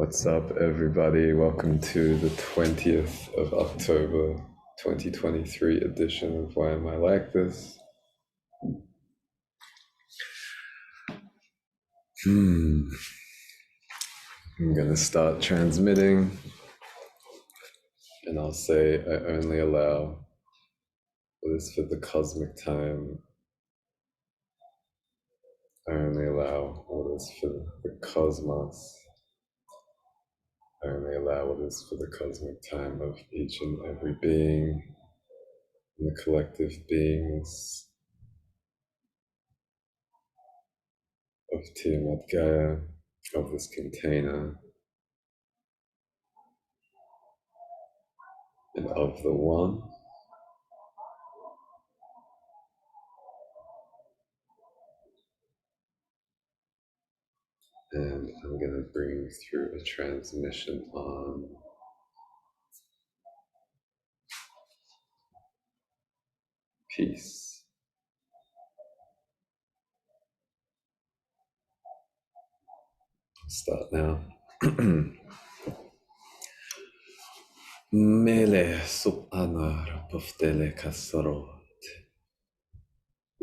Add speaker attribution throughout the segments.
Speaker 1: What's up, everybody? Welcome to the 20th of October 2023 edition of Why Am I Like This? I'm gonna start transmitting, and I'll say I only allow what is for the cosmic time. I only allow what is for the cosmos. I only allow what is for the cosmic time of each and every being and the collective beingness of Tiamat Gaia, of this container, and of the One. And I'm going to bring through a transmission on peace. Start now. Mele supanar poftele kasarot.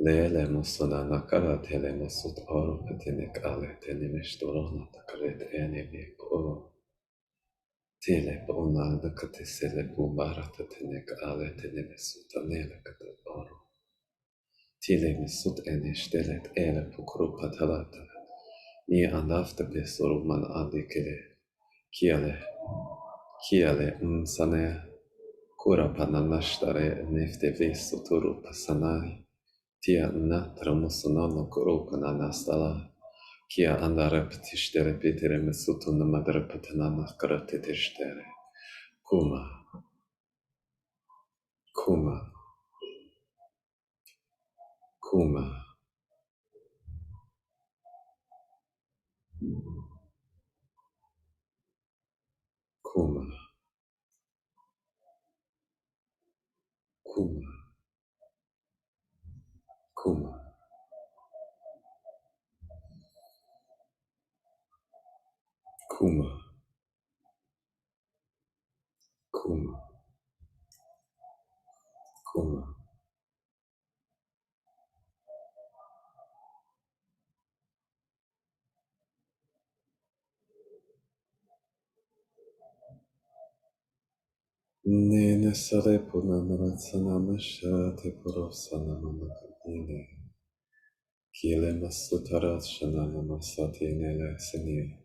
Speaker 1: Lele musona nakara tele musut oro petenek ale tenemestorona takaret enemi o. Tele bona nakatesele bumarata tenek ale tenemesuta nele katat oro. Tile mesut enestelet ele pukru patalata. Ni anafta besoru man adikele. Kiale sane. Kura pananashtare nefte vesuturu pasanai. Tia natramusunano kuru pananastala. Kia andare petishtere petere mesutu namadre patanana karatetishtere. Kuma. Kuma. Kuma. Kuma. Kuma. Kuma. Kuma. Kuma. Kuma. Nene sare punamaratsana te porosana manakadine. Kiele masutarat shanana masati nele senie.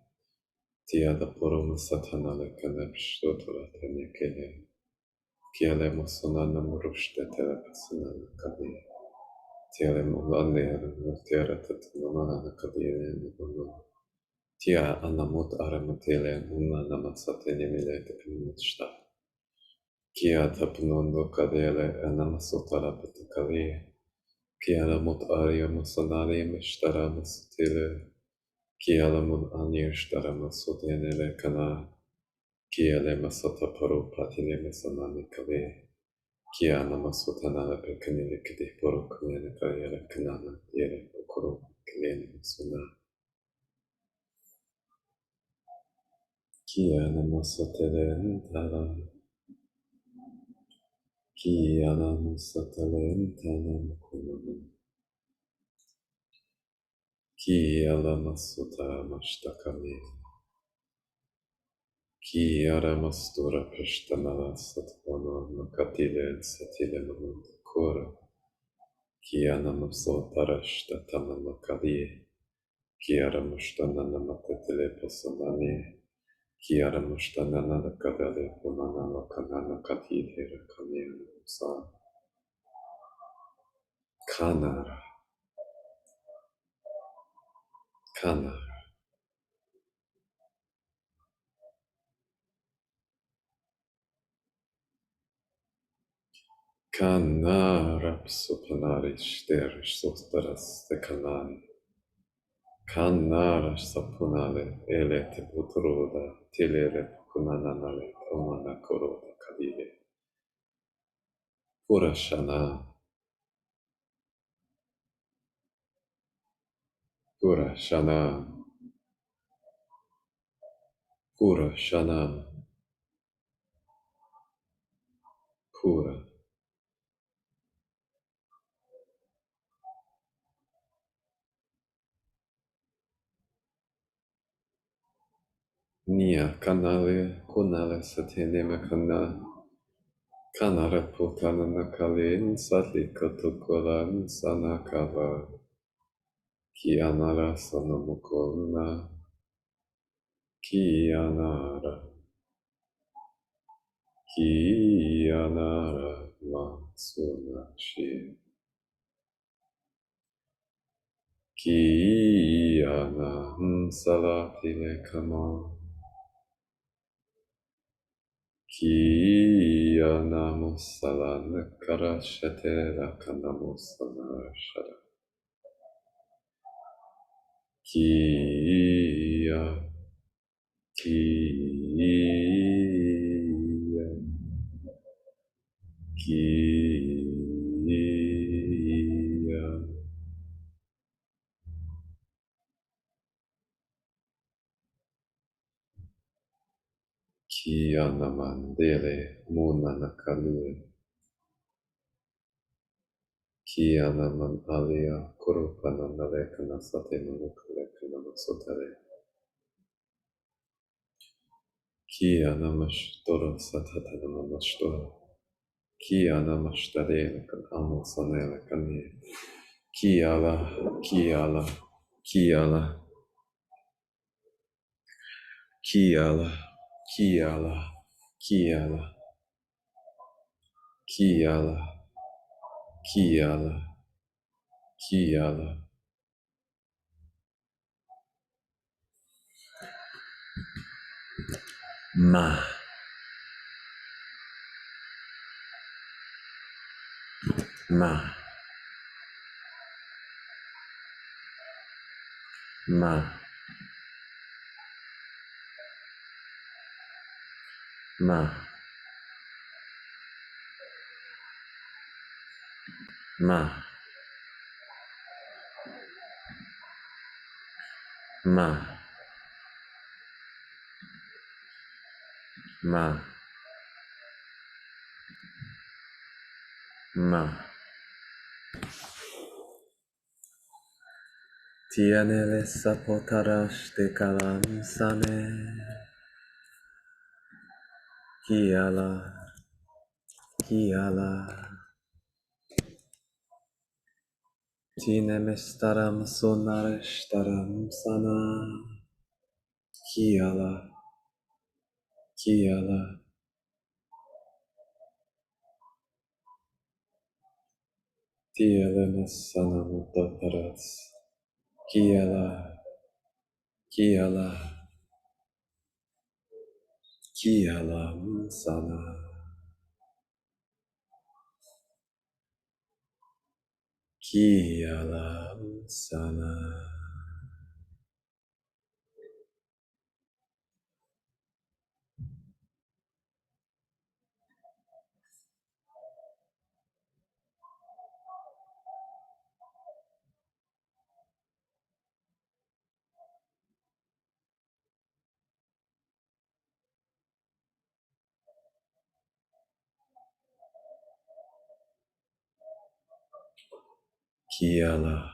Speaker 1: Tia da poroma satana le kanepshtotura tenekele. Kiele masonana murushte telepasana kadie. Tiele mulane nutera tatanamana kadie nuno. Tia anamut aramatele nuna namasate nemile te eminutshta. Kia tapnondo kadele anamasotara patakali. Kia lamut aria masonari meshtara masutile. Kia lamut anirshtara masutenele kana. Kia le masota paru patile masonani kali. Kia namasotana pekanile kidi paru kanele kayele kanana yele okoro kanele masona. Kia namasotele ntara. Kia namasotele ntana makunana. Kia lamasota mashtakami. Kia ramastura peshtanala satpano makatile satile mamantakora. Kia namasota rashtatama makali. Kia ramushtana namatetele pasanani. Kia ramushtana nakadale punana makanana katile rakamena usa. Kanara. Kanara. Kanara psupanari sterish sostaras de kanai. Kanara sapunale ele te putruda tilere kunanale kumana koroda kadile. Purashana. Purashana. Pura Shanam, Pura, Nia Kanale, Kunale Satinema Kana, Kanara Putana Nakalin, Satli Katukulan, Sanakava, Kianara Sanamukuna, Kianara, Kianara Matsunashi, Kiana Salatile Kama, Kiana Musala Nakara Shatera Kanamusana Shara, Kia, Kia, Kia, Kiana Mandele Munanakalue, Kiana Man Alia Kurupana Nalekana Sate Manukalekana Masotare, Kiana Mashtoro Satatana Mashtoro, Kiana Mashtare Amosanele Kanye, Kiala, Kiala, Kiala, Kiala, Kiala, Kiala, Kiala, Kiala, Kiala, Ma, Ma, Ma, Ma, Ma, Ma, Ma, Ma, Tianele sapotarash de kalam sane, Kiala, Kiala, Tinemestaram sonareshtaram sana, Kiala, Kiala, Tielemas sanamutaparas, Kiala, Kiala, Kiala sana, Kiala sana, Kiala,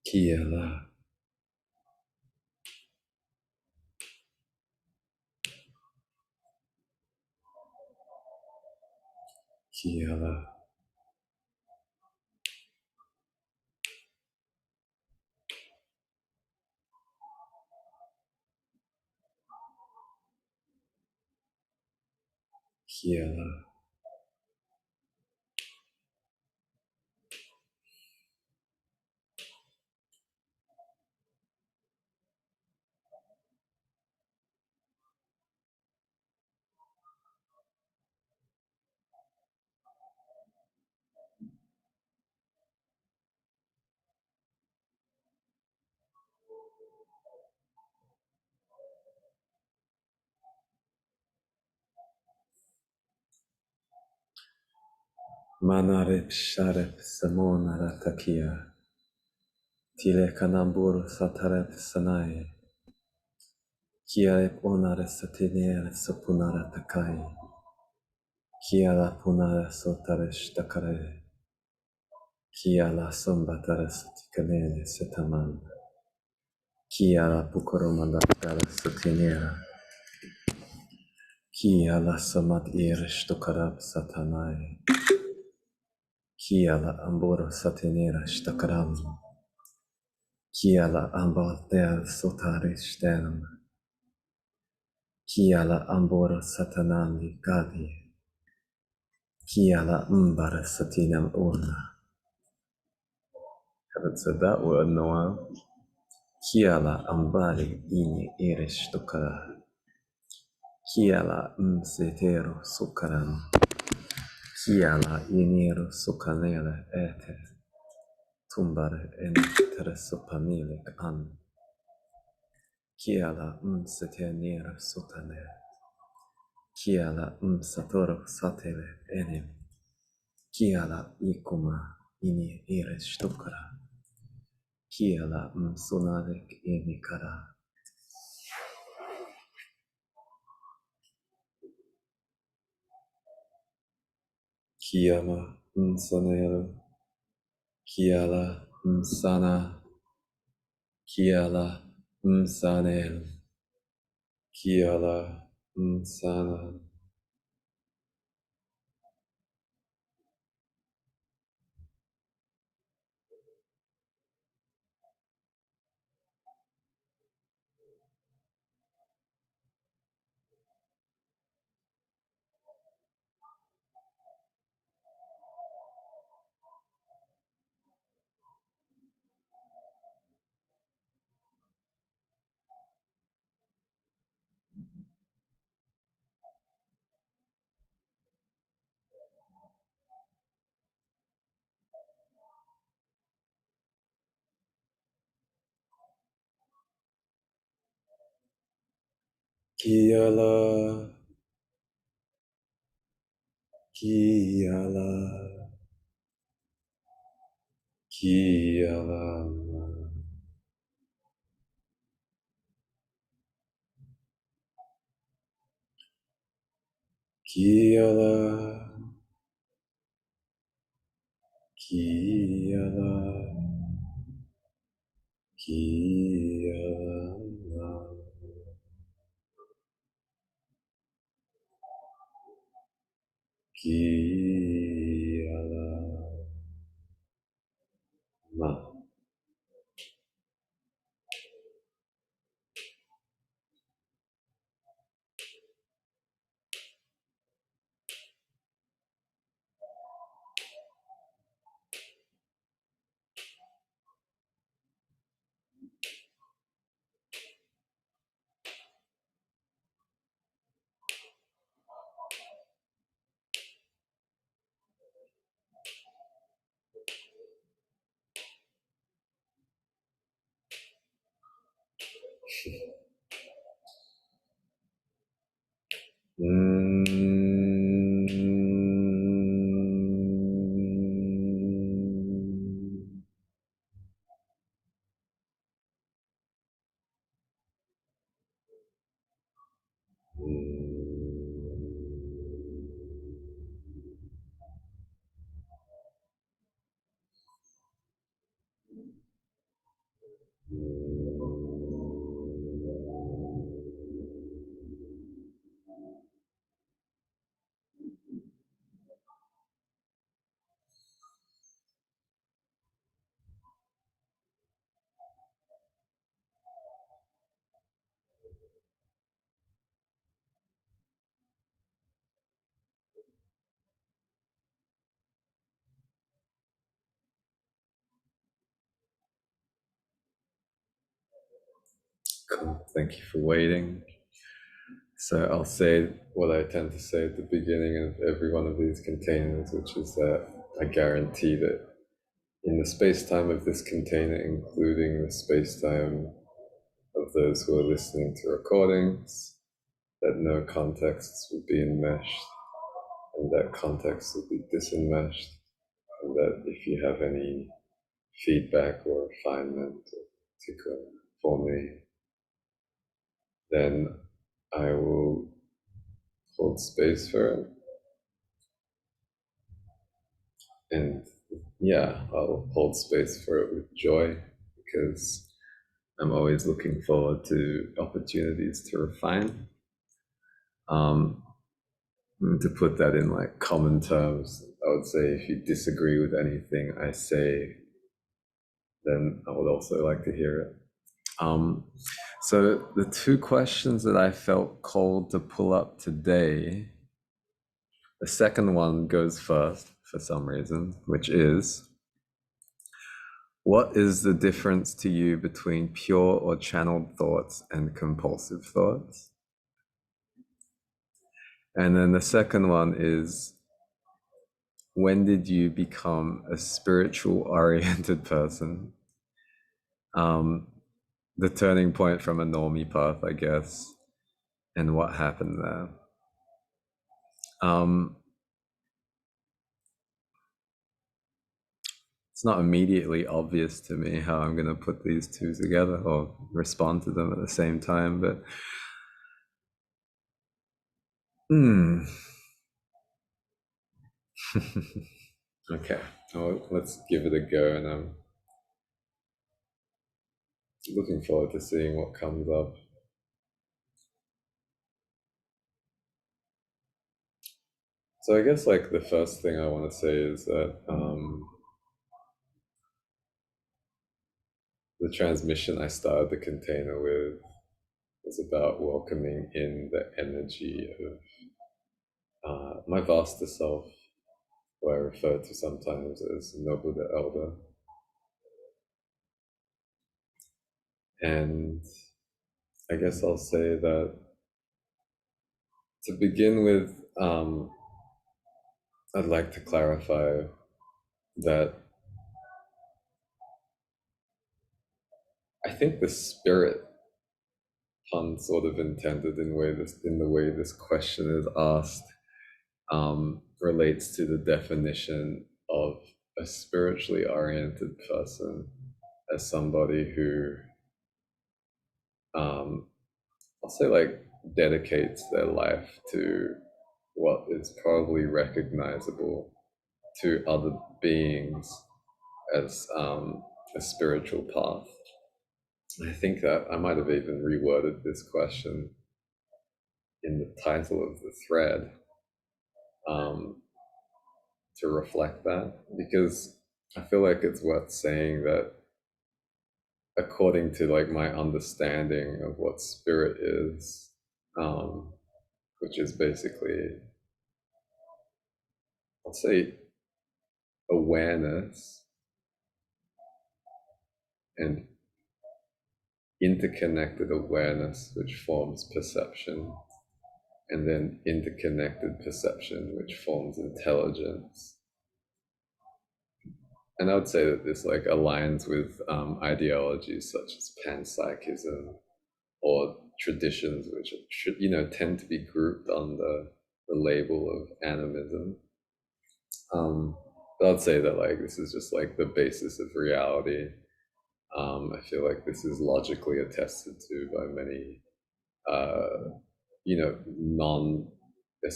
Speaker 1: Kiala, Kiala, Kiala. Manarip Sharip Samonaratakia Tile Kanambur Satarep Sanai Kiarep Onare Satiner Sapunaratakai Kiala Punara Sotaresh Takare Kiala Sombataras Tikanene Setaman Kiala Pukoromanda Satinera Kiala Samat Irish Tokarab Satanai Kiala Amboro Satinera Shtakaram Kiala Ambal Del Sotarish Delm Kiala Amboro Satanandi Gadi Kiala Umbara Satinam Urna. Haven't said that word in a while. Kiala Ambali Ini Irish Tokara Kiala Msetero Sukaram Kiala Iniro Sukanela Ete Tumbare Enitere Supanilik An Kiala Msetenera Sutane Kiala Msatoro Satele Enim Kiala Ikuma Ini Irish Tokara Kiala Msunadek Inikara Kiyama Msanero Kiala Msana Kiala Msanel Kiala Msana Kiala Kiala Kiala Kiala Kiala Kiala Kiala Ma. Cool. Thank you for waiting. So I'll say what I tend to say at the beginning of every one of these containers, which is that I guarantee that in the space-time of this container, including the space-time of those who are listening to recordings, that no contexts will be enmeshed, and that context will be disenmeshed, and that if you have any feedback or refinement or tikkun for me, then I will hold space for it. And yeah, I'll hold space for it with joy, because I'm always looking forward to opportunities to refine. To put that in like common terms, I would say if you disagree with anything I say, then I would also like to hear it. So the two questions that I felt called to pull up today, the second one goes first for some reason, which is, what is the difference to you between pure or channeled thoughts and compulsive thoughts? And then the second one is, when did you become a spiritual oriented person? The turning point from a normie path, I guess, and what happened there. It's not immediately obvious to me how I'm going to put these two together or respond to them at the same time, but okay, well, let's give it a go, and I'm looking forward to seeing what comes up. So I guess like the first thing I want to say is that the transmission I started the container with was about welcoming in the energy of my vaster self, who I refer to sometimes as Nobu the Elder. And I guess I'll say that to begin with, I'd like to clarify that I think the spirit, pun sort of intended in the way this question is asked, relates to the definition of a spiritually oriented person as somebody who, I'll say, like, dedicates their life to what is probably recognizable to other beings as a spiritual path. I think that I might have even reworded this question in the title of the thread, to reflect that, because I feel like it's worth saying that according to like my understanding of what spirit is, which is basically, I'll say, awareness and interconnected awareness, which forms perception, and then interconnected perception, which forms intelligence. And I would say that this like aligns with ideologies such as panpsychism or traditions which should, tend to be grouped under the label of animism. But I'd say that like this is just like the basis of reality. I feel like this is logically attested to by many, non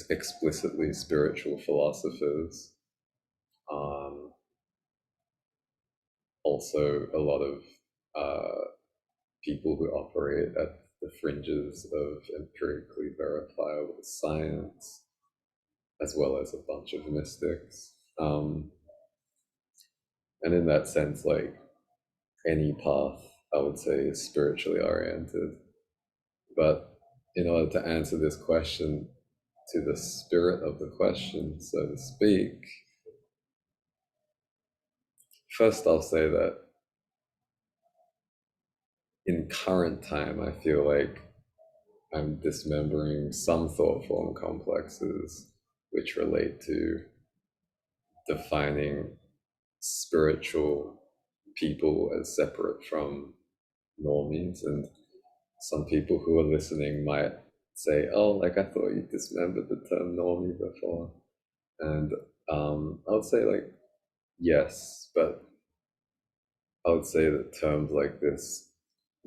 Speaker 1: explicitly spiritual philosophers. Also, a lot of people who operate at the fringes of empirically verifiable science, as well as a bunch of mystics. And in that sense, like any path, I would say, is spiritually oriented. But in order to answer this question to the spirit of the question, so to speak, first I'll say that in current time, I feel like I'm dismembering some thought form complexes which relate to defining spiritual people as separate from normies. And some people who are listening might say, oh, like I thought you dismembered the term normie before. And I would say like yes, but I would say that terms like this,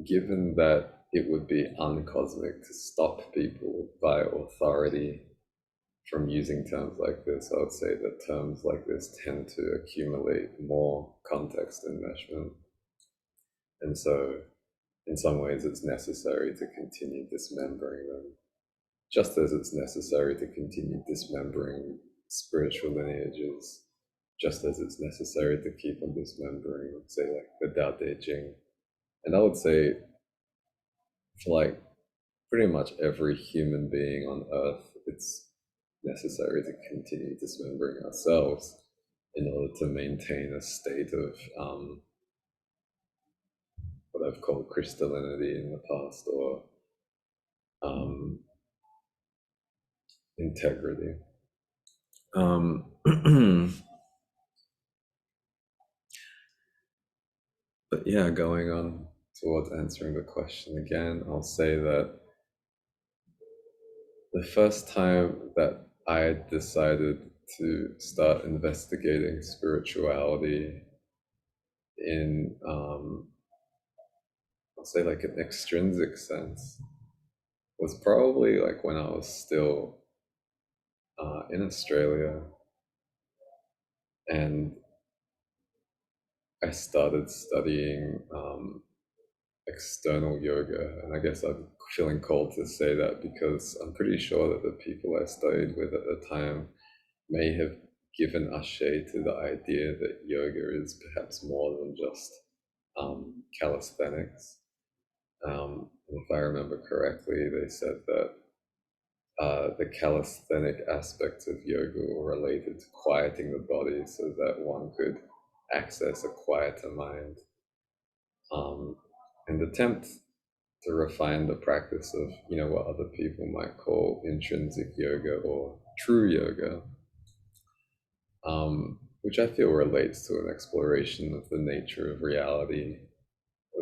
Speaker 1: given that it would be uncosmic to stop people by authority from using terms like this, I would say that terms like this tend to accumulate more context enmeshment. And so, in some ways, it's necessary to continue dismembering them, just as it's necessary to continue dismembering spiritual lineages, just as it's necessary to keep on dismembering, let's say, like the Tao Te Ching. And I would say, for like pretty much every human being on Earth, it's necessary to continue dismembering ourselves in order to maintain a state of what I've called crystallinity in the past, or um, integrity. But yeah, going on towards answering the question again, I'll say that the first time that I decided to start investigating spirituality in, I'll say, like an extrinsic sense, was probably like when I was still in Australia, and I started studying external yoga. And I guess I'm feeling called to say that because I'm pretty sure that the people I studied with at the time may have given ashe to the idea that yoga is perhaps more than just calisthenics. If I remember correctly, they said that the calisthenic aspects of yoga were related to quieting the body so that one could access a quieter mind, and attempt to refine the practice of, what other people might call intrinsic yoga or true yoga, which I feel relates to an exploration of the nature of reality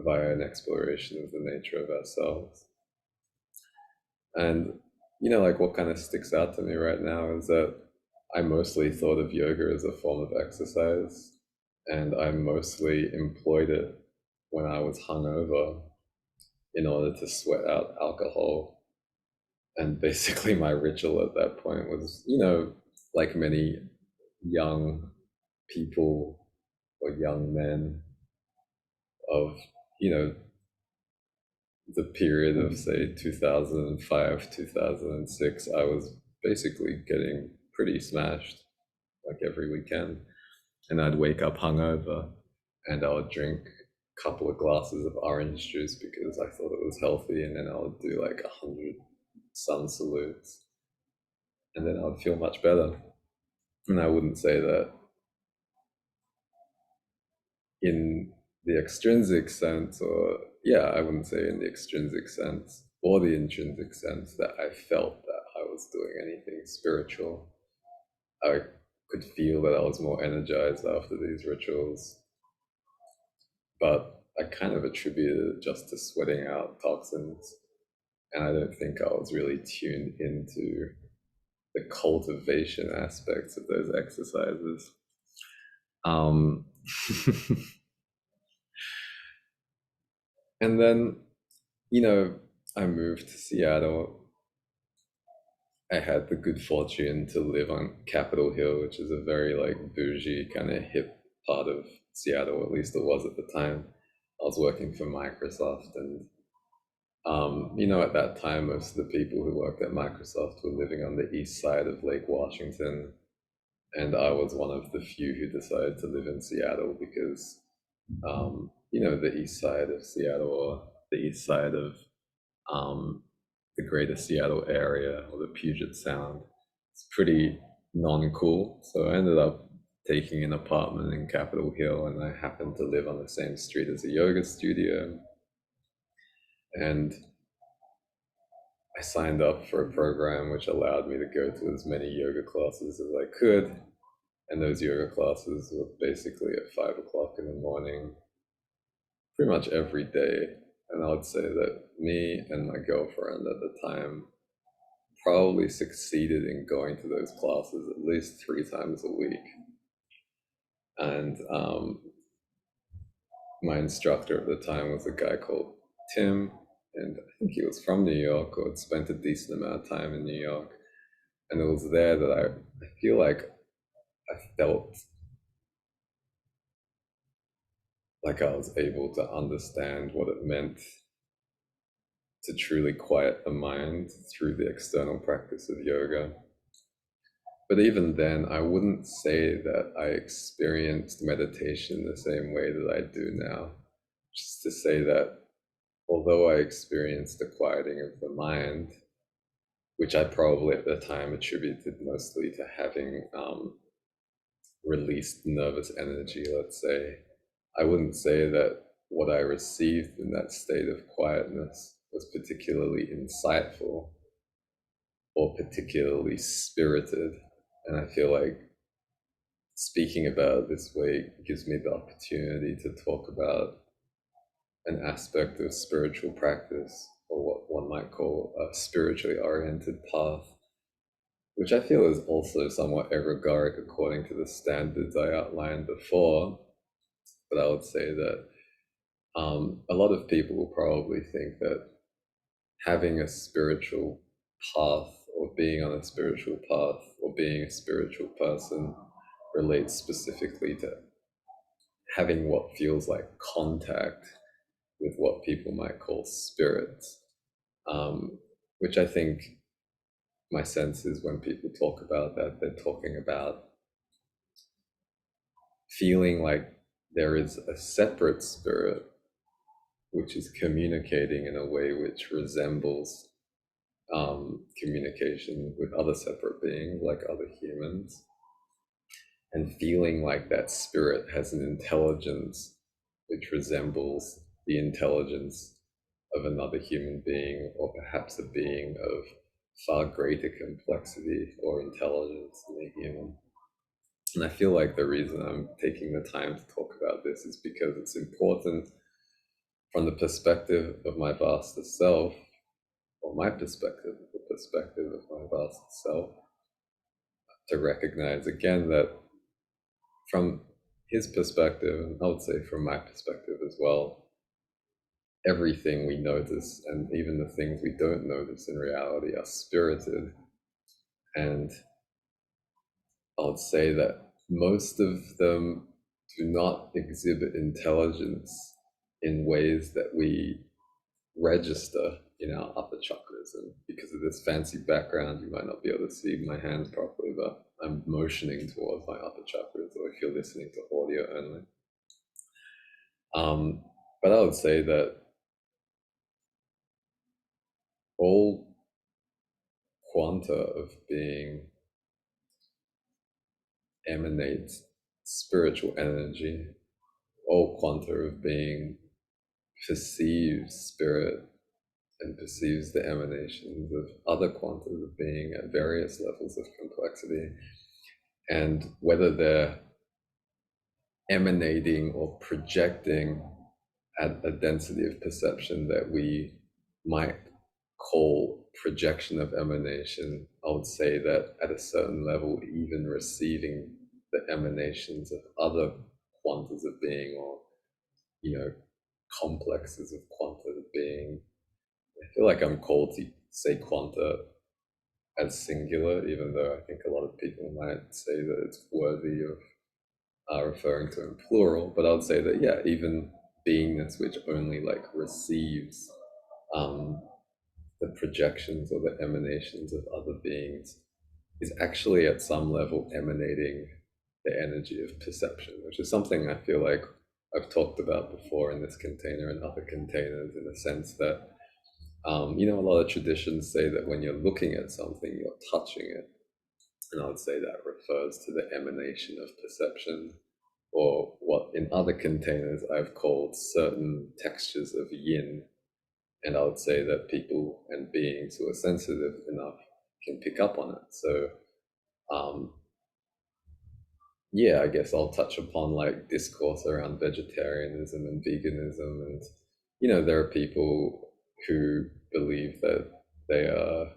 Speaker 1: via an exploration of the nature of ourselves. And, like what kind of sticks out to me right now is that I mostly thought of yoga as a form of exercise, and I mostly employed it when I was hungover in order to sweat out alcohol. And basically, my ritual at that point was, like many young people or young men of, you know, the period of, say, 2005, 2006, I was basically getting pretty smashed like every weekend. And I'd wake up hungover and I would drink a couple of glasses of orange juice because I thought it was healthy. And then I would do like 100 sun salutes. And then I would feel much better. And I wouldn't say that in the extrinsic sense, or yeah, I wouldn't say in the extrinsic sense or the intrinsic sense that I felt that I was doing anything spiritual. I could feel that I was more energized after these rituals, but I kind of attributed it just to sweating out toxins. And I don't think I was really tuned into the cultivation aspects of those exercises. Um, and then, I moved to Seattle. I had the good fortune to live on Capitol Hill, which is a very like bougie kind of hip part of Seattle, at least it was at the time. I was working for Microsoft, and at that time, most of the people who worked at Microsoft were living on the east side of Lake Washington, and I was one of the few who decided to live in Seattle because, the east side of Seattle, or the east side of um, the greater Seattle area, or the Puget Sound, it's pretty non-cool. So I ended up taking an apartment in Capitol Hill, and I happened to live on the same street as a yoga studio. And I signed up for a program which allowed me to go to as many yoga classes as I could. And those yoga classes were basically at 5 o'clock in the morning, pretty much every day. And I would say that me and my girlfriend at the time probably succeeded in going to those classes at least 3 times a week. And my instructor at the time was a guy called Tim, and I think he was from New York or had spent a decent amount of time in New York. And it was there that I feel like I felt like I was able to understand what it meant to truly quiet the mind through the external practice of yoga. But even then, I wouldn't say that I experienced meditation the same way that I do now. Just to say that although I experienced the quieting of the mind, which I probably at the time attributed mostly to having released nervous energy, let's say, I wouldn't say that what I received in that state of quietness was particularly insightful or particularly spirited. And I feel like speaking about it this way gives me the opportunity to talk about an aspect of spiritual practice, or what one might call a spiritually oriented path, which I feel is also somewhat egregoric according to the standards I outlined before. But I would say that a lot of people will probably think that having a spiritual path or being on a spiritual path or being a spiritual person relates specifically to having what feels like contact with what people might call spirits, which I think my sense is when people talk about that, they're talking about feeling like there is a separate spirit which is communicating in a way which resembles communication with other separate beings like other humans, and feeling like that spirit has an intelligence which resembles the intelligence of another human being, or perhaps a being of far greater complexity or intelligence than a human. And I feel like the reason I'm taking the time to talk about this is because it's important from the perspective of my vast self, or my perspective, the perspective of my vast self, to recognize again that from his perspective, and I would say from my perspective as well, everything we notice and even the things we don't notice in reality are spirited. And I would say that most of them do not exhibit intelligence in ways that we register in our upper chakras. And because of this fancy background, you might not be able to see my hands properly, but I'm motioning towards my upper chakras, or if you're listening to audio only. But I would say that all quanta of being emanates spiritual energy. All quanta of being perceives spirit and perceives the emanations of other quantas of being at various levels of complexity. And whether they're emanating or projecting at a density of perception that we might call projection of emanation, I would say that at a certain level, even receiving the emanations of other quantas of being, or complexes of quanta of being, I feel like I'm called to say quanta as singular, even though I think a lot of people might say that it's worthy of referring to in plural. But I would say that, yeah, even beingness which only like receives the projections or the emanations of other beings is actually at some level emanating the energy of perception, which is something I feel like I've talked about before in this container and other containers, in the sense that a lot of traditions say that when you're looking at something, you're touching it. And I would say that refers to the emanation of perception, or what in other containers I've called certain textures of yin. And I would say that people and beings who are sensitive enough can pick up on it. So, yeah, I guess I'll touch upon like discourse around vegetarianism and veganism. And, there are people who believe that they are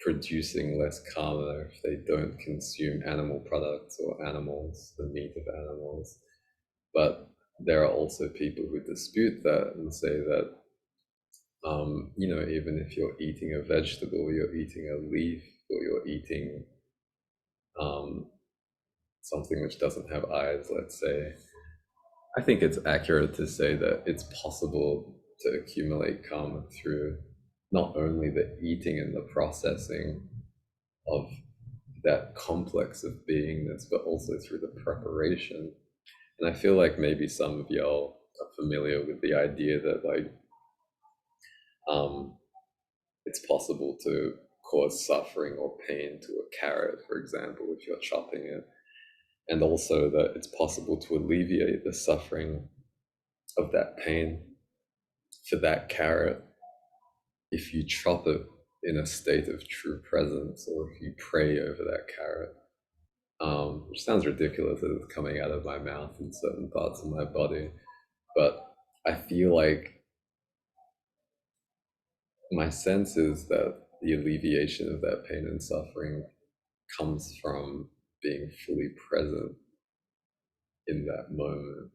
Speaker 1: producing less karma if they don't consume animal products or animals, the meat of animals. But there are also people who dispute that and say that, even if you're eating a vegetable, you're eating a leaf, or you're eating um, something which doesn't have eyes, let's say. I think it's accurate to say that it's possible to accumulate karma through not only the eating and the processing of that complex of beingness, but also through the preparation. And I feel like maybe some of y'all are familiar with the idea that um, it's possible to cause suffering or pain to a carrot, for example, if you're chopping it, and also that it's possible to alleviate the suffering of that pain for that carrot if you chop it in a state of true presence, or if you pray over that carrot. Which sounds ridiculous as it's coming out of my mouth in certain parts of my body, but I feel like my sense is that the alleviation of that pain and suffering comes from being fully present in that moment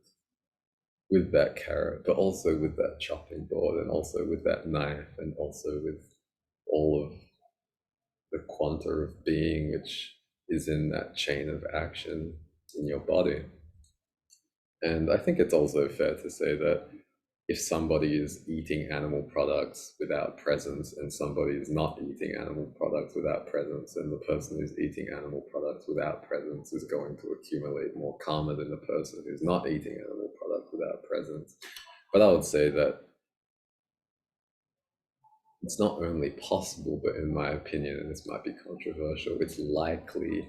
Speaker 1: with that carrot, but also with that chopping board, and also with that knife, and also with all of the quanta of being which is in that chain of action in your body. And I think it's also fair to say that if somebody is eating animal products without presence and somebody is not eating animal products without presence, and the person who's eating animal products without presence is going to accumulate more karma than the person who's not eating animal products without presence. But I would say that it's not only possible, but in my opinion, and this might be controversial, it's likely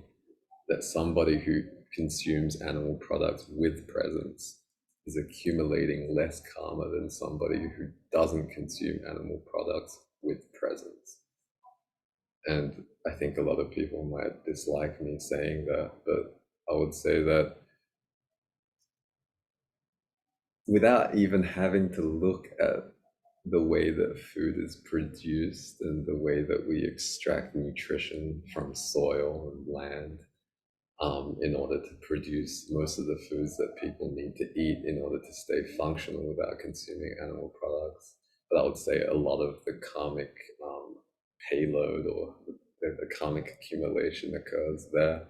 Speaker 1: that somebody who consumes animal products with presence is accumulating less karma than somebody who doesn't consume animal products with presence. And I think a lot of people might dislike me saying that, but I would say that without even having to look at the way that food is produced and the way that we extract nutrition from soil and land, in order to produce most of the foods that people need to eat in order to stay functional without consuming animal products. But I would say a lot of the karmic payload, or the karmic accumulation, occurs there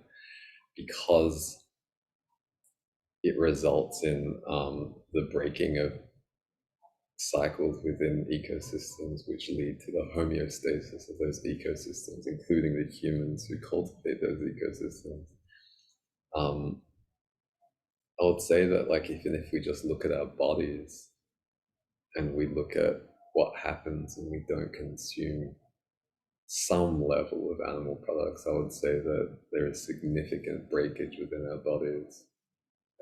Speaker 1: because it results in the breaking of cycles within ecosystems, which lead to the homeostasis of those ecosystems, including the humans who cultivate those ecosystems. Um, I would say that, like, even if we just look at our bodies and we look at what happens when we don't consume some level of animal products, I would say that there is significant breakage within our bodies,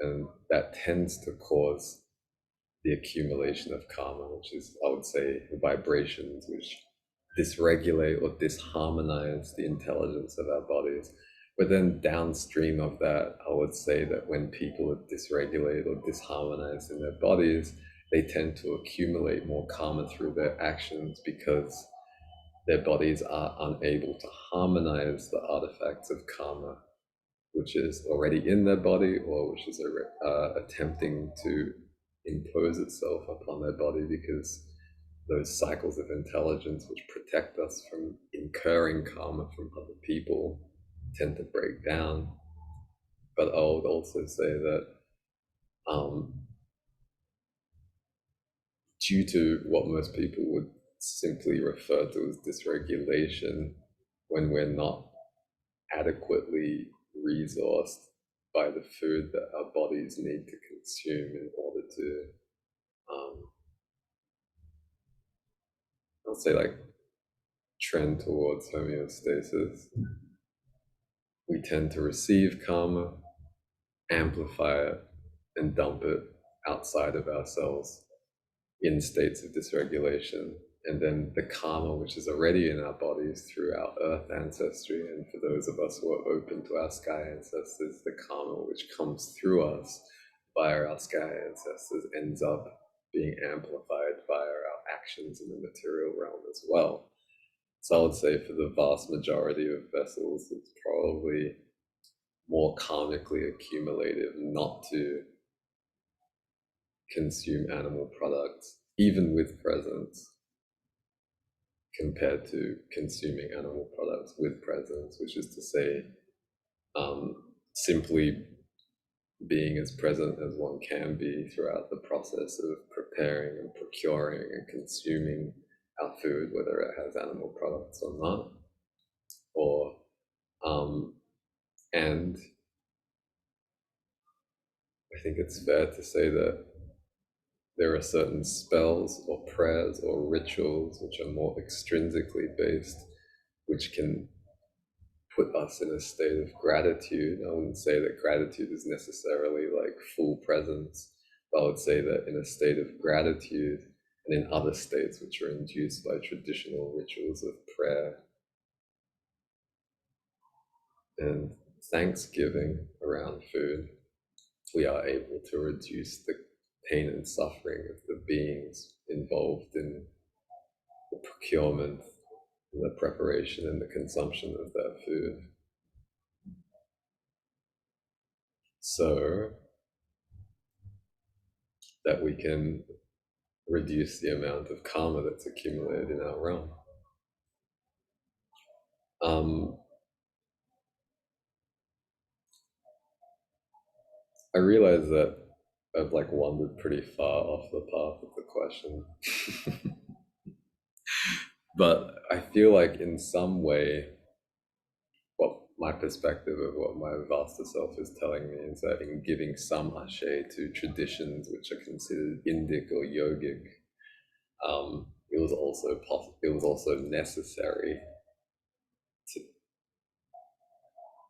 Speaker 1: and that tends to cause the accumulation of karma, which is, I would say, vibrations which dysregulate or disharmonize the intelligence of our bodies. But then downstream of that, I would say that when people are dysregulated or disharmonized in their bodies, they tend to accumulate more karma through their actions because their bodies are unable to harmonize the artifacts of karma, which is already in their body, or which is attempting to impose itself upon their body, because those cycles of intelligence which protect us from incurring karma from other people tend to break down. But I would also say that um, due to what most people would simply refer to as dysregulation, when we're not adequately resourced by the food that our bodies need to consume in order to, I'll say, like, trend towards homeostasis, we tend to receive karma, amplify it, and dump it outside of ourselves in states of dysregulation. And then the karma, which is already in our bodies through our earth ancestry, and for those of us who are open to our sky ancestors, the karma which comes through us via our sky ancestors ends up being amplified via our actions in the material realm as well. So I would say for the vast majority of vessels, it's probably more karmically accumulative not to consume animal products, even with presence, compared to consuming animal products with presence, which is to say, simply being as present as one can be throughout the process of preparing and procuring and consuming our food, whether it has animal products or not. Or and I think it's fair to say that there are certain spells or prayers or rituals which are more extrinsically based, which can put us in a state of gratitude. I wouldn't say that gratitude is necessarily like full presence, but I would say that in a state of gratitude and in other states which are induced by traditional rituals of prayer and thanksgiving around food, we are able to reduce the pain and suffering of the beings involved in the procurement, and the preparation, and the consumption of that food. So that we can reduce the amount of karma that's accumulated in our realm. Um, I realize that I've like wandered pretty far off the path of the question, but I feel like in some way, what my perspective of what my vaster self is telling me is that in giving some ashe to traditions which are considered Indic or yogic, it was also it was also necessary to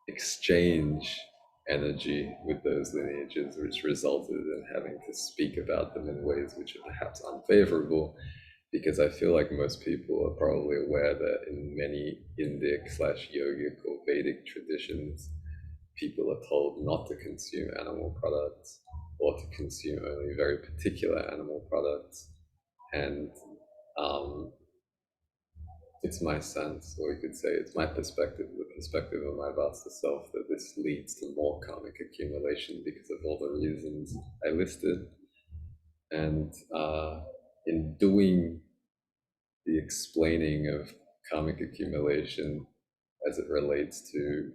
Speaker 1: exchange energy with those lineages, which resulted in having to speak about them in ways which are perhaps unfavorable. Because I feel like most people are probably aware that in many Indic/yogic or Vedic traditions, people are told not to consume animal products or to consume only very particular animal products. And um, it's my sense, or you could say it's my perspective, the perspective of my vaster self, that this leads to more karmic accumulation because of all the reasons I listed. And in doing the explaining of karmic accumulation as it relates to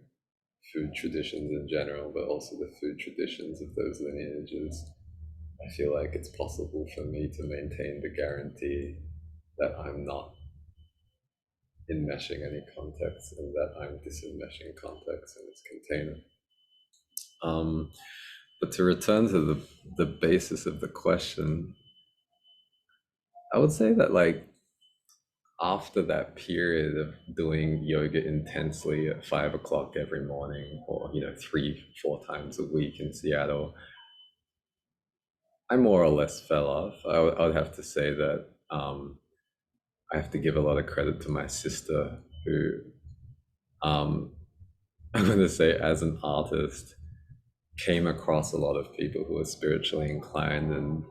Speaker 1: food traditions in general, but also the food traditions of those lineages, I feel like it's possible for me to maintain the guarantee that I'm not enmeshing any context and that I'm disenmeshing context in its container. But to return to the basis of the question, I would say that like after that period of doing yoga intensely at 5 o'clock every morning, or 3-4 times a week in Seattle, I more or less fell off. I would have to say that I have to give a lot of credit to my sister, who um, I'm going to say, as an artist, came across a lot of people who were spiritually inclined, and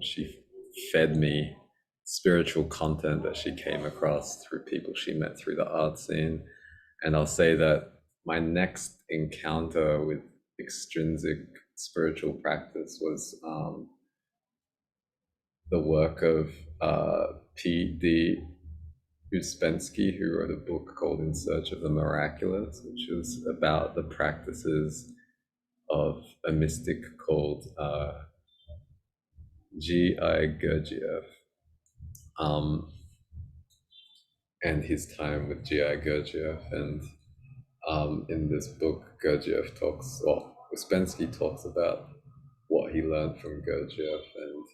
Speaker 1: she fed me spiritual content that she came across through people she met through the art scene. And I'll say that my next encounter with extrinsic spiritual practice was the work of P.D. Uspensky, who wrote a book called In Search of the Miraculous, which was about the practices of a mystic called G.I. Gurdjieff, and his time with G.I. Gurdjieff. And in this book, Gurdjieff talks, well, Uspensky talks about what he learned from Gurdjieff. And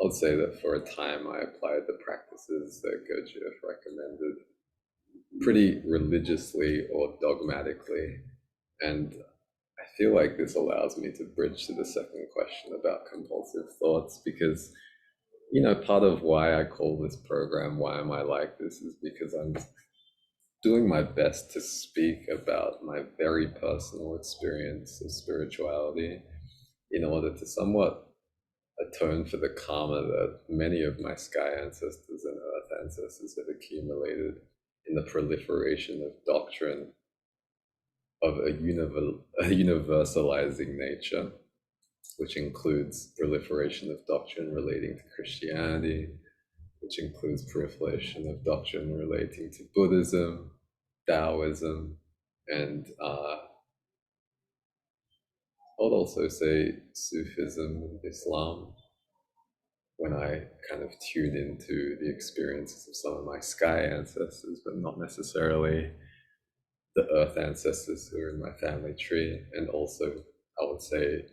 Speaker 1: I would say that for a time I applied the practices that Gurdjieff recommended pretty religiously or dogmatically. And I feel like this allows me to bridge to the second question about compulsive thoughts, because part of why I call this program Why Am I Like This is because I'm doing my best to speak about my very personal experience of spirituality in order to somewhat atone for the karma that many of my sky ancestors and earth ancestors have accumulated in the proliferation of doctrine of a universalizing nature, which includes proliferation of doctrine relating to Christianity, which includes proliferation of doctrine relating to Buddhism, Taoism, and I'd also say Sufism, Islam, when I kind of tune into the experiences of some of my sky ancestors, but not necessarily the earth ancestors who are in my family tree, and also I would say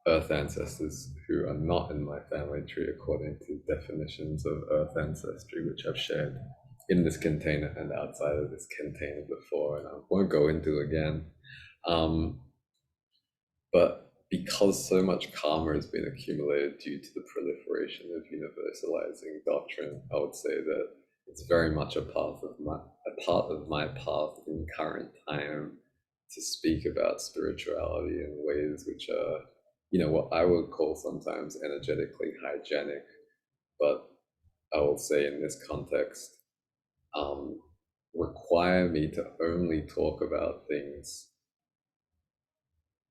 Speaker 1: earth ancestors who are not in my family tree according to definitions of earth ancestry, which I've shared in this container and outside of this container before, and I won't go into again. But because so much karma has been accumulated due to the proliferation of universalizing doctrine, I would say that it's very much a part of my path in current time to speak about spirituality in ways which are, what I would call sometimes energetically hygienic, but I will say in this context, require me to only talk about things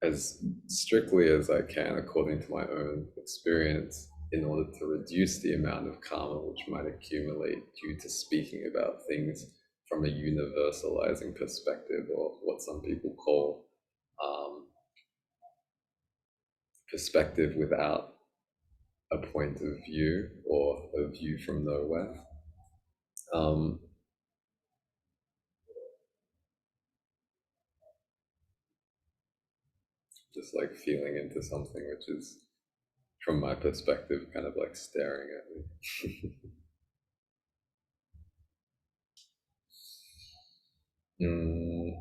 Speaker 1: as strictly as I can according to my own experience in order to reduce the amount of karma which might accumulate due to speaking about things from a universalizing perspective, or what some people call perspective without a point of view or a view from nowhere. Just like feeling into something which is, from my perspective, kind of like staring at me. mm,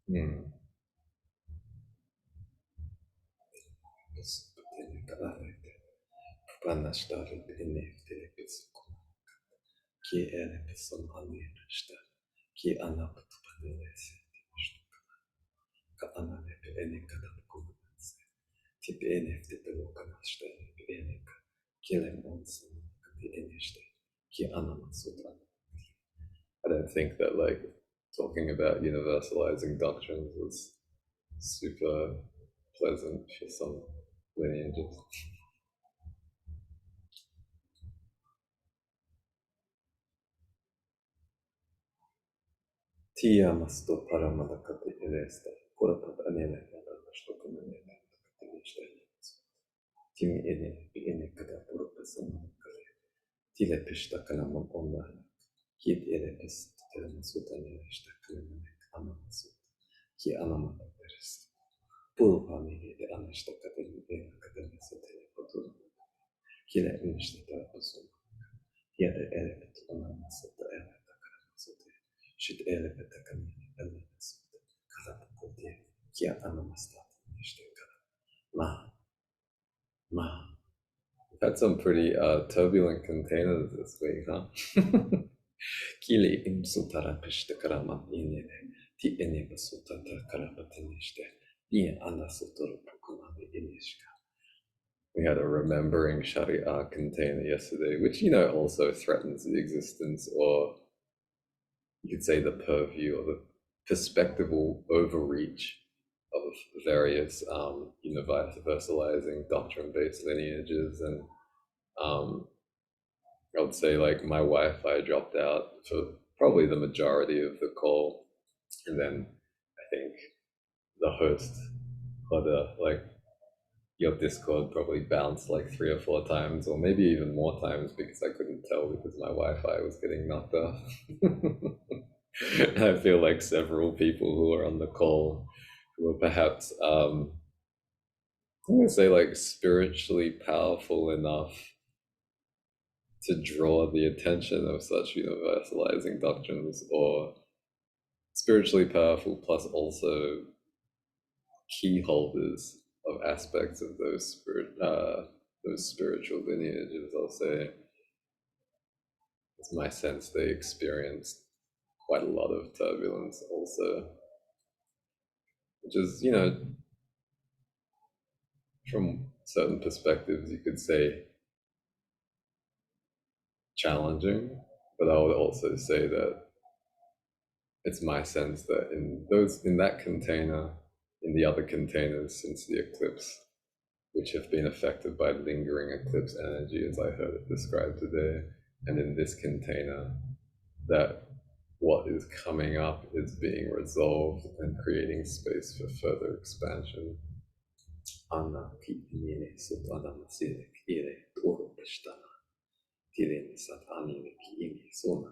Speaker 1: mm. Panashtarit ineftelepisuko, ki elepisum anirashta, ki anaptupanelese, ka ananepe enikatapkumanse, tip eneftepelokanashta, enika, kilem onsen, kati enishte, ki anamatsutan. I don't think that like talking about universalizing doctrines was super pleasant for some lineages. Tiamasto paramadakati elesta, kurapat anele što kanele takati Tim ene ene kada purpose kare. Tile pista kalamam onna. Kit ere pist telemasuta nesta kalamam amamasut. Ki amamata peres. Pulpa miri de anesta kadeli ere kadeli sotele potur. Kile insta tarapasum. Kiede ere pet amamasut ere takaramasut. Shit ere pet takamini amamasut. Kalapakotie. Kia amamasta nesta kala. Ma. We've had some pretty turbulent containers this week, huh? Kili imsutara pishte karama inene, ti eneba sutata karapatinishte, bien anasuturu pukumami inishka. We had a remembering Sharia container yesterday, which, also threatens the existence, or you could say the purview or the perspectival overreach of various universalizing doctrine-based lineages. And I would say like my Wi-Fi dropped out for probably the majority of the call, and then I think the host or like your Discord probably bounced like 3 or 4 times, or maybe even more times, because I couldn't tell because my Wi-Fi was getting knocked off. I feel like several people who are on the call who are perhaps I'm gonna say like spiritually powerful enough to draw the attention of such universalizing doctrines, or spiritually powerful plus also key holders of aspects of those those spiritual lineages, I'll say, it's my sense they experienced quite a lot of turbulence also, which is, from certain perspectives, you could say challenging, but I would also say that it's my sense that in that container, in the other containers since the eclipse, which have been affected by lingering eclipse energy, as I heard it described today, and in this container, that what is coming up is being resolved and creating space for further expansion. Anna ki inine sut anamasire ire toro peshtana. Tirene sat anine ki ini sona.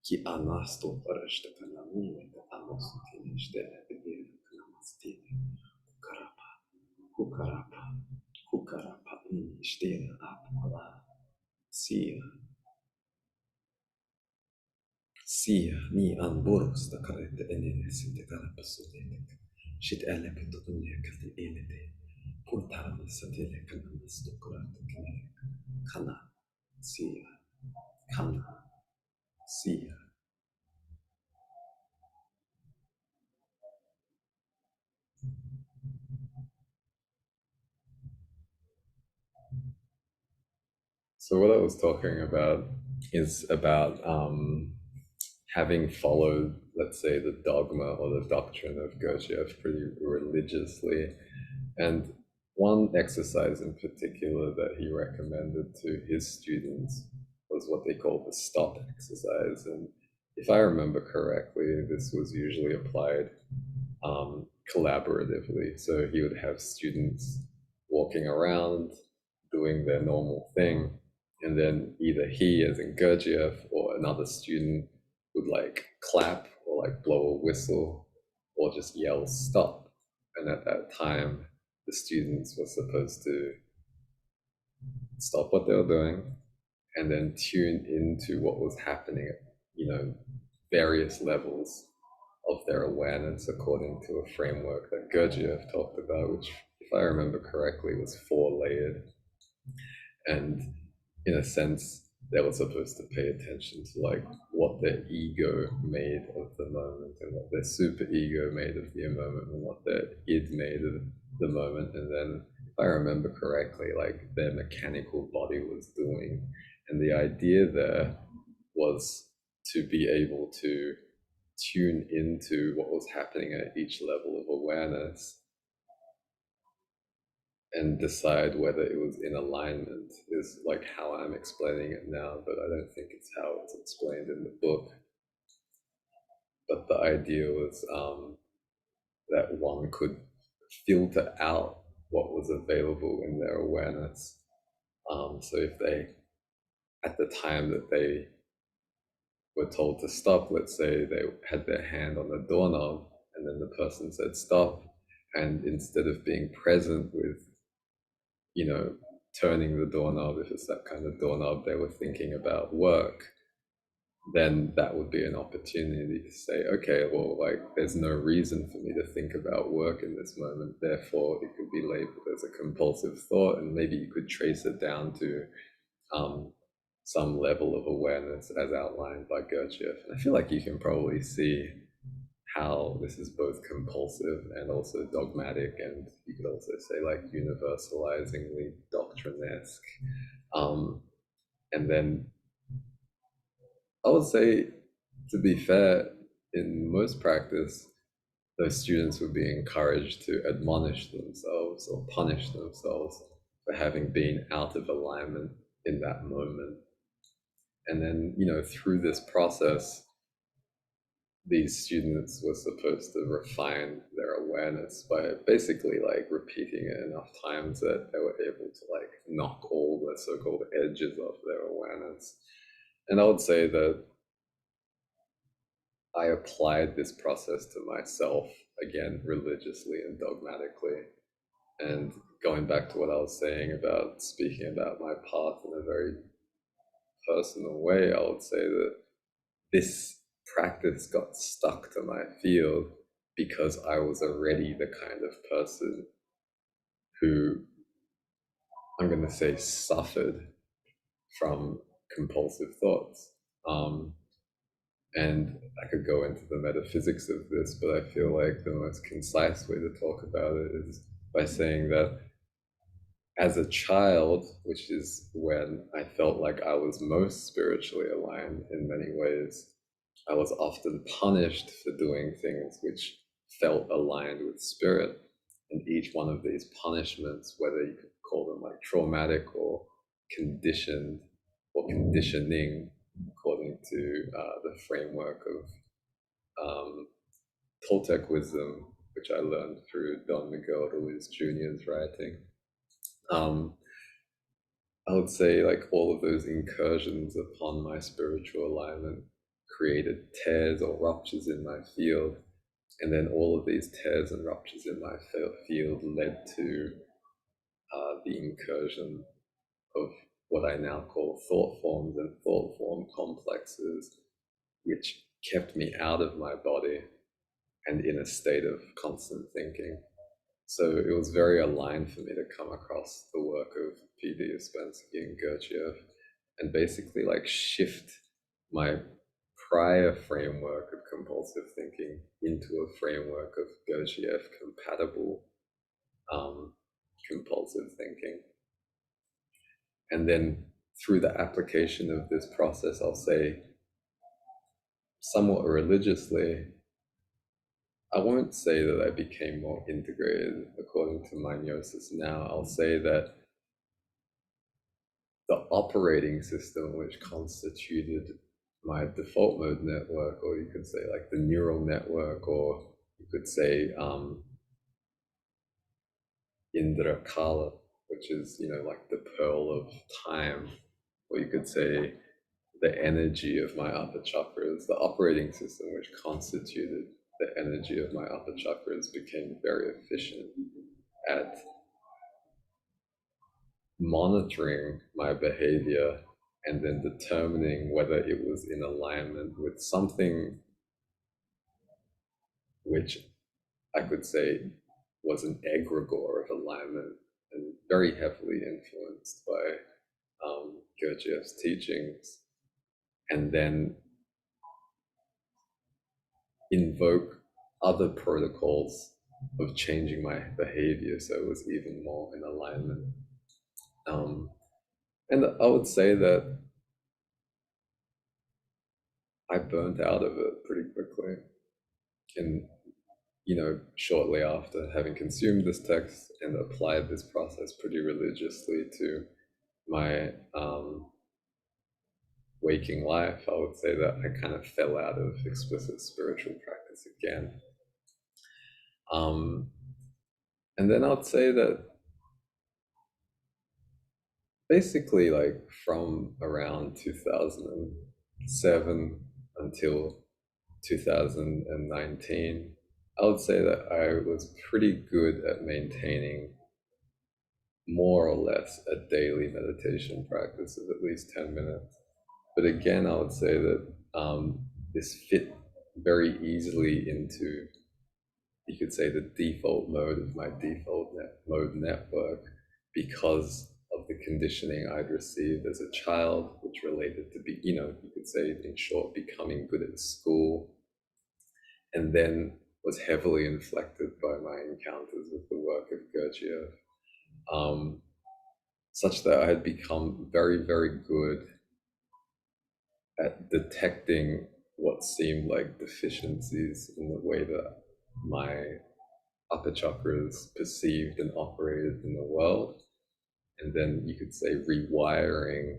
Speaker 1: Ki anasto parashta kanamine te amosu tinishtene begire kanamastine. Kukarapa, kukarapa, kukarapa inishtene apala. Sia, sia ni anboros da karete enene sinte karapasudene. Shit elepito dunya kati elete. Purtarama satele kanamasto kurata kine. Kana, sia, kana, sia. So what I was talking about is about having followed, let's say, the dogma or the doctrine of Gurdjieff pretty religiously. And one exercise in particular that he recommended to his students was what they call the stop exercise. And if I remember correctly, this was usually applied collaboratively. So he would have students walking around doing their normal thing, and then either he, as in Gurdjieff, or another student would like clap or like blow a whistle or just yell stop. And at that time, the students were supposed to stop what they were doing and then tune into what was happening at, various levels of their awareness according to a framework that Gurdjieff talked about, which, if I remember correctly, was 4-layered. And in a sense, they were supposed to pay attention to like what their ego made of the moment and what their super ego made of the moment and what their id made of the moment. And then, if I remember correctly, like their mechanical body was doing. And the idea there was to be able to tune into what was happening at each level of awareness and decide whether it was in alignment is like how I'm explaining it now, but I don't think it's how it's explained in the book. But the idea was that one could filter out what was available in their awareness. So if they, at the time that they were told to stop, let's say they had their hand on the doorknob and then the person said stop, and instead of being present with, turning the doorknob, if it's that kind of doorknob, they were thinking about work, then that would be an opportunity to say, okay, well, like, there's no reason for me to think about work in this moment. Therefore, it could be labeled as a compulsive thought, and maybe you could trace it down to some level of awareness as outlined by Gurdjieff. And I feel like you can probably see how this is both compulsive and also dogmatic, and you could also say like universalizingly doctrinesque. And then I would say, to be fair, in most practice, those students would be encouraged to admonish themselves or punish themselves for having been out of alignment in that moment. And then, through this process, these students were supposed to refine their awareness by basically like repeating it enough times that they were able to like knock all the so-called edges off their awareness. And I would say that I applied this process to myself, again, religiously and dogmatically. And going back to what I was saying about speaking about my path in a very personal way, I would say that this practice got stuck to my field because I was already the kind of person who I'm going to say, suffered from compulsive thoughts. Um, and I could go into the metaphysics of this, but I feel like the most concise way to talk about it is by saying that as a child, which is when I felt like I was most spiritually aligned in many ways, I was often punished for doing things which felt aligned with spirit. And each one of these punishments, whether you could call them like traumatic or conditioned or conditioning, according to the framework of Toltec wisdom, which I learned through Don Miguel Ruiz Jr.'s writing. Um, I would say like all of those incursions upon my spiritual alignment created tears or ruptures in my field. And then all of these tears and ruptures in my field led to the incursion of what I now call thought forms and thought form complexes, which kept me out of my body and in a state of constant thinking. So it was very aligned for me to come across the work of P.D. Ouspensky and Gurdjieff and basically like shift my prior framework of compulsive thinking into a framework of Gurdjieff compatible um, compulsive thinking. And then through the application of this process, I'll say somewhat religiously, I won't say that I became more integrated according to my gnosis now. I'll say that the operating system which constituted my default mode network, or you could say like the neural network, or you could say Indra Kala, which is, like the pearl of time, or you could say the energy of my upper chakras, the operating system which constituted the energy of my upper chakras became very efficient at monitoring my behavior and then determining whether it was in alignment with something which I could say was an egregore of alignment and very heavily influenced by Gurdjieff's teachings, and then invoke other protocols of changing my behavior so it was even more in alignment. And I would say that I burnt out of it pretty quickly. And, shortly after having consumed this text and applied this process pretty religiously to my waking life, I would say that I kind of fell out of explicit spiritual practice again. And then I'd say that basically, like from around 2007 until 2019, I would say that I was pretty good at maintaining more or less a daily meditation practice of at least 10 minutes. But again, I would say that this fit very easily into, you could say, the default mode of my default mode network because of the conditioning I'd received as a child, which related to you could say in short, becoming good at school, and then was heavily inflected by my encounters with the work of Gurdjieff, such that I had become very, very good at detecting what seemed like deficiencies in the way that my upper chakras perceived and operated in the world. And then you could say rewiring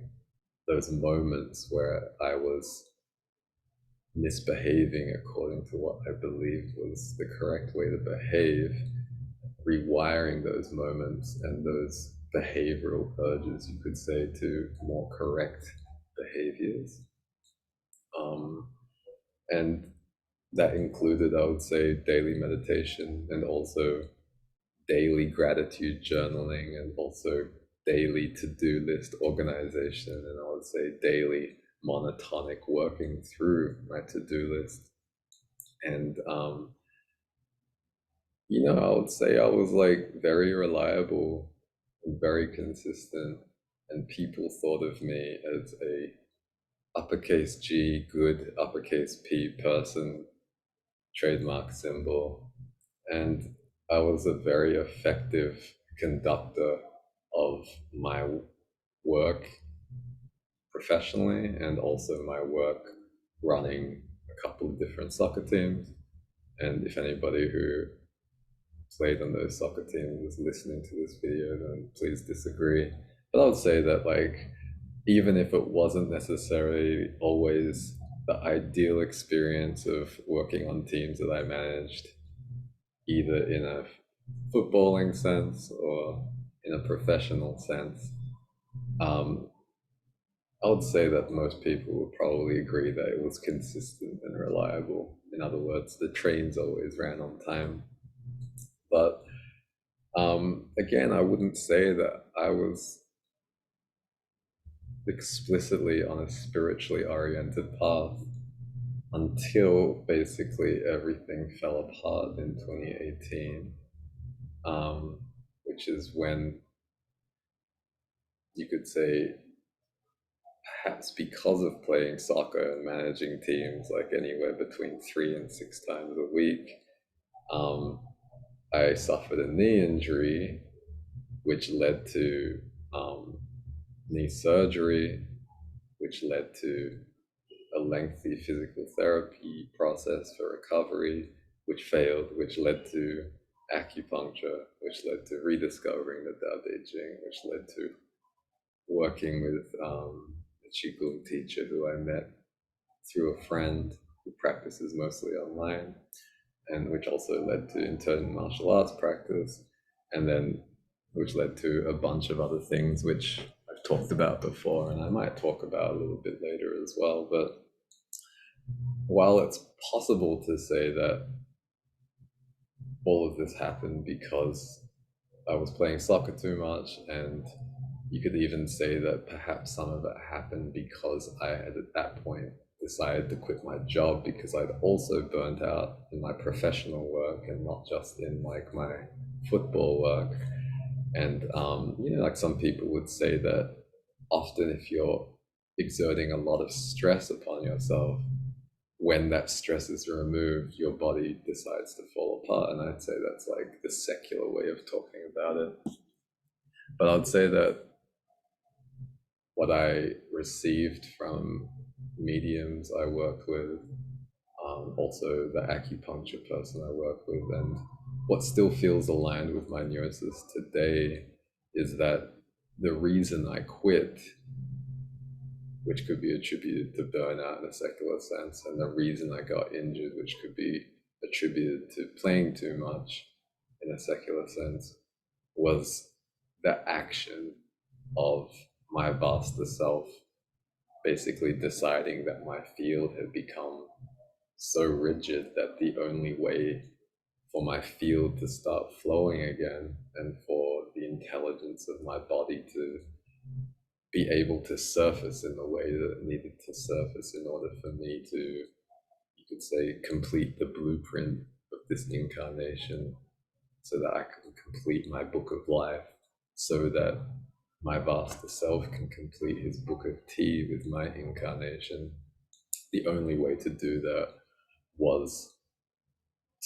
Speaker 1: those moments where I was misbehaving according to what I believed was the correct way to behave, rewiring those moments and those behavioral urges, you could say, to more correct behaviors. And that included, I would say, daily meditation and also daily gratitude journaling and also daily to-do list organization, and I would say daily monotonic working through my to-do list. And I would say I was like very reliable and very consistent, and people thought of me as a uppercase G, good, uppercase P person, trademark symbol. And I was a very effective conductor of my work professionally and also my work running a couple of different soccer teams. And if anybody who played on those soccer teams is listening to this video, then please disagree. But I would say that, like, even if it wasn't necessarily always the ideal experience of working on teams that I managed, either in a footballing sense or in a professional sense, um, I would say that most people would probably agree that it was consistent and reliable. In other words, the trains always ran on time. But again, I wouldn't say that I was explicitly on a spiritually oriented path until basically everything fell apart in 2018, which is when you could say, perhaps because of playing soccer and managing teams like anywhere between 3 and 6 times a week, um, I suffered a knee injury, which led to knee surgery, which led to a lengthy physical therapy process for recovery, which failed, which led to acupuncture, which led to rediscovering the Tao Te Ching, which led to working with a Qigong teacher who I met through a friend who practices mostly online, and which also led to intern martial arts practice, and then which led to a bunch of other things which I've talked about before, and I might talk about a little bit later as well. But while it's possible to say that all of this happened because I was playing soccer too much, and you could even say that perhaps some of it happened because I had at that point decided to quit my job because I'd also burnt out in my professional work and not just in like my football work. And like some people would say that often if you're exerting a lot of stress upon yourself, when that stress is removed, your body decides to fall apart. And I'd say that's like the secular way of talking about it. But I'd say that what I received from mediums I worked with, also the acupuncture person I work with, and what still feels aligned with my neurosis today is that the reason I quit, which could be attributed to burnout in a secular sense, and the reason I got injured, which could be attributed to playing too much in a secular sense, was the action of my vaster self basically deciding that my field had become so rigid that the only way for my field to start flowing again and for the intelligence of my body to be able to surface in the way that it needed to surface in order for me to, you could say, complete the blueprint of this incarnation so that I can complete my book of life, so that my vaster self can complete his book of tea with my incarnation. The only way to do that was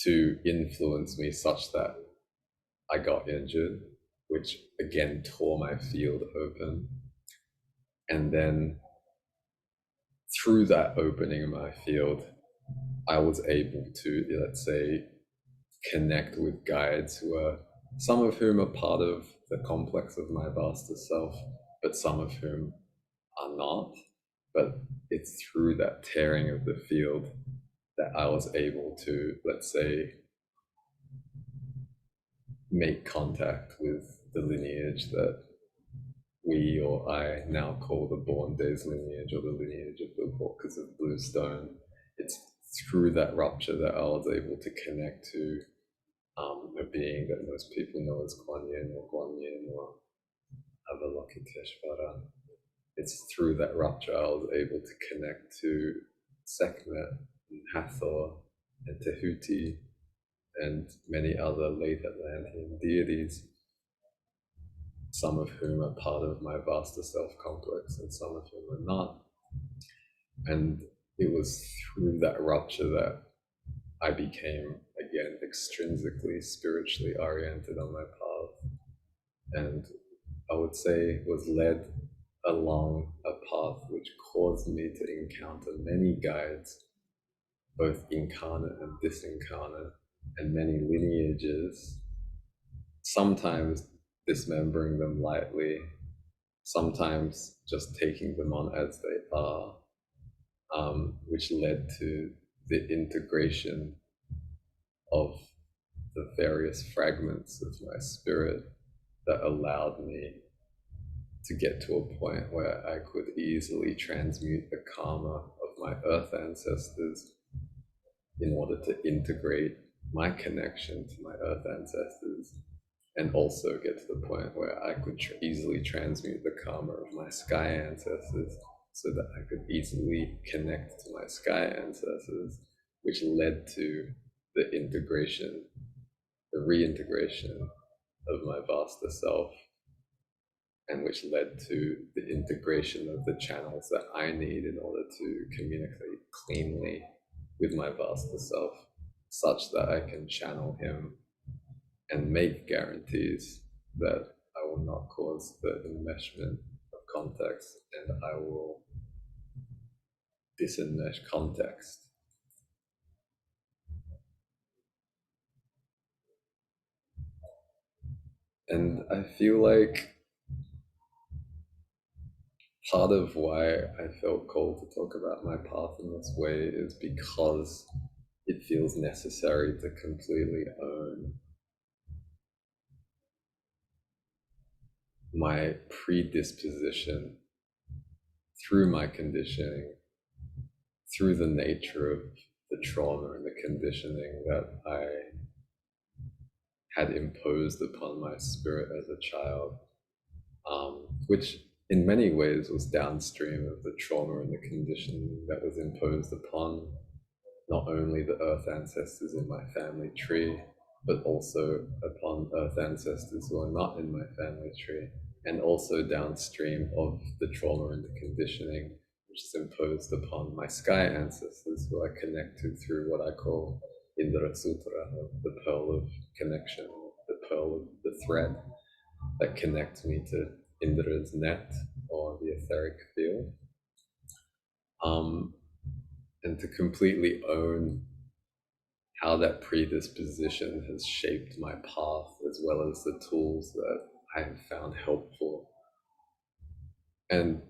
Speaker 1: to influence me such that I got injured, which again tore my field open. And then through that opening of my field, I was able to, let's say, connect with guides who are, some of whom are part of the complex of my vaster self, but some of whom are not. But it's through that tearing of the field that I was able to, let's say, make contact with the lineage that we, or I, now call the Born Days lineage, or the lineage of the Walkers of Bluestone. It's through that rupture that I was able to connect to a being that most people know as Kuan Yin or Guan Yin or Avalokiteshvara. It's through that rupture I was able to connect to Sekhmet and Hathor and Tehuti and many other late Atlantean deities. some of whom are part of my vaster self complex and some of whom are not. And it was through that rupture that I became, again, extrinsically spiritually oriented on my path. And I would say was led along a path which caused me to encounter many guides, both incarnate and disincarnate, and many lineages, sometimes dismembering them lightly, sometimes just taking them on as they are, which led to the integration of the various fragments of my spirit that allowed me to get to a point where I could easily transmute the karma of my earth ancestors in order to integrate my connection to my earth ancestors, and also get to the point where I could easily transmute the karma of my sky ancestors so that I could easily connect to my sky ancestors, which led to the integration, the reintegration of my vaster self, and which led to the integration of the channels that I need in order to communicate cleanly with my vaster self, such that I can channel him and make guarantees that I will not cause the enmeshment of context, and I will disenmesh context. And I feel like part of why I felt called to talk about my path in this way is because it feels necessary to completely own my predisposition through my conditioning, through the nature of the trauma and the conditioning that I had imposed upon my spirit as a child, which in many ways was downstream of the trauma and the conditioning that was imposed upon not only the earth ancestors in my family tree, but also upon earth ancestors who are not in my family tree, and also downstream of the trauma and the conditioning which is imposed upon my sky ancestors who I connect to through what I call Indra Sutra, the pearl of connection, the pearl of the thread that connects me to Indra's net or the etheric field. And to completely own how that predisposition has shaped my path, as well as the tools that I have found helpful, and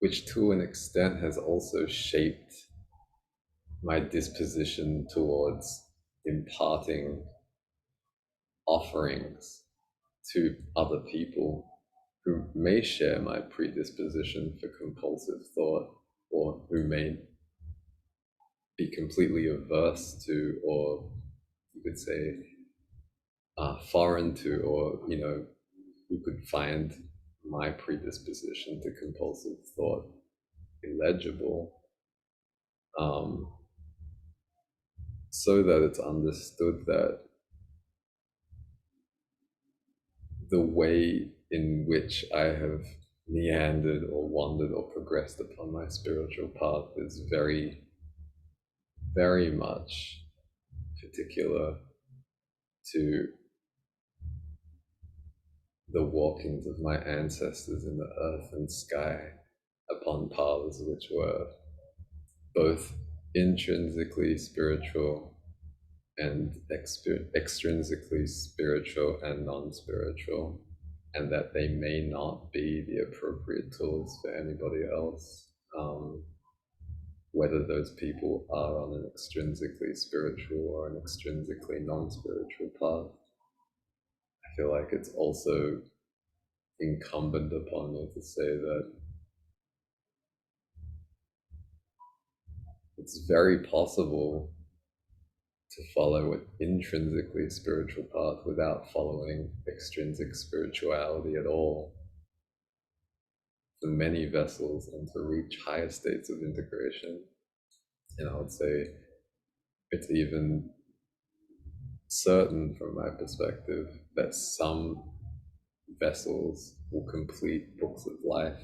Speaker 1: which to an extent has also shaped my disposition towards imparting offerings to other people who may share my predisposition for compulsive thought, or who may be completely averse to, or you could say foreign to, or who could find my predisposition to compulsive thought illegible, um, so that it's understood that the way in which I have meandered or wandered or progressed upon my spiritual path is very, very much particular to the walkings of my ancestors in the earth and sky upon paths which were both intrinsically spiritual and extrinsically spiritual and non-spiritual, and that they may not be the appropriate tools for anybody else, whether those people are on an extrinsically spiritual or an extrinsically non-spiritual path. I feel like it's also incumbent upon me to say that it's very possible to follow an intrinsically spiritual path without following extrinsic spirituality at all for many vessels, and to reach higher states of integration. And I would say it's even certain from my perspective that some vessels will complete books of life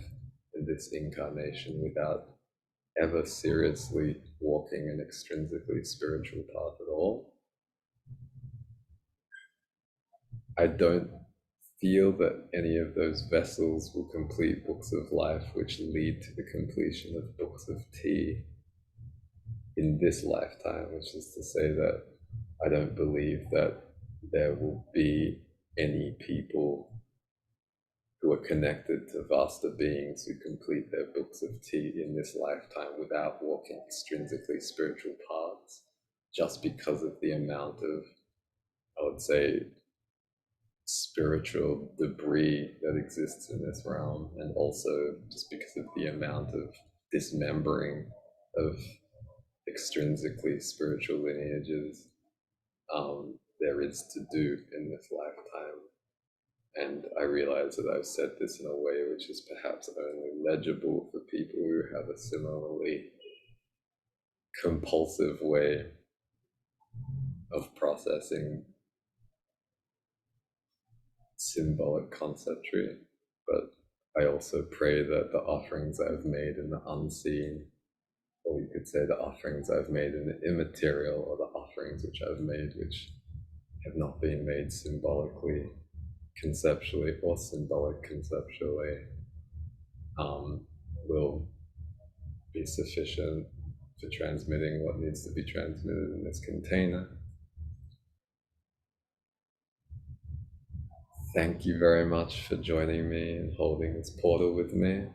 Speaker 1: in this incarnation without ever seriously walking an extrinsically spiritual path at all. I don't feel that any of those vessels will complete books of life which lead to the completion of books of tea in this lifetime, which is to say that I don't believe that there will be any people who are connected to vaster beings who complete their books of tea in this lifetime without walking extrinsically spiritual paths, just because of the amount of, I would say, spiritual debris that exists in this realm, and also just because of the amount of dismembering of extrinsically spiritual lineages there is to do in this lifetime. And I realize that I've said this in a way which is perhaps only legible for people who have a similarly compulsive way of processing symbolic conceptry. But I also pray that the offerings I've made in the unseen, or you could say the offerings I've made in the immaterial, or the offerings which I've made which have not been made symbolically, conceptually, or symbolic conceptually, will be sufficient for transmitting what needs to be transmitted in this container. Thank you very much for joining me and holding this portal with me.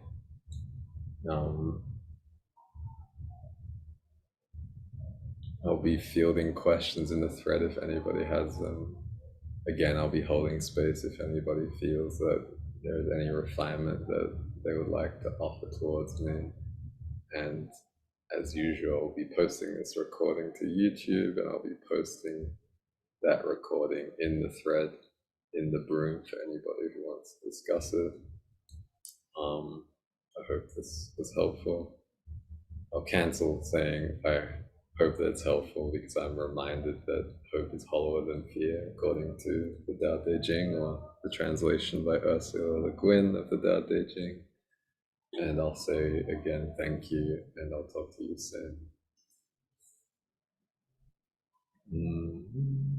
Speaker 1: I'll be fielding questions in the thread if anybody has them. Again, I'll be holding space if anybody feels that there's any refinement that they would like to offer towards me. And as usual, I'll be posting this recording to YouTube, and I'll be posting that recording in the thread, in the broom, for anybody who wants to discuss it. I hope this was helpful. I'll cancel saying I hope that it's helpful, because I'm reminded that hope is hollower than fear, according to the Tao Te Ching, or the translation by Ursula Le Guin of the Tao Te Ching. And I'll say again, thank you, and I'll talk to you soon. Mm-hmm.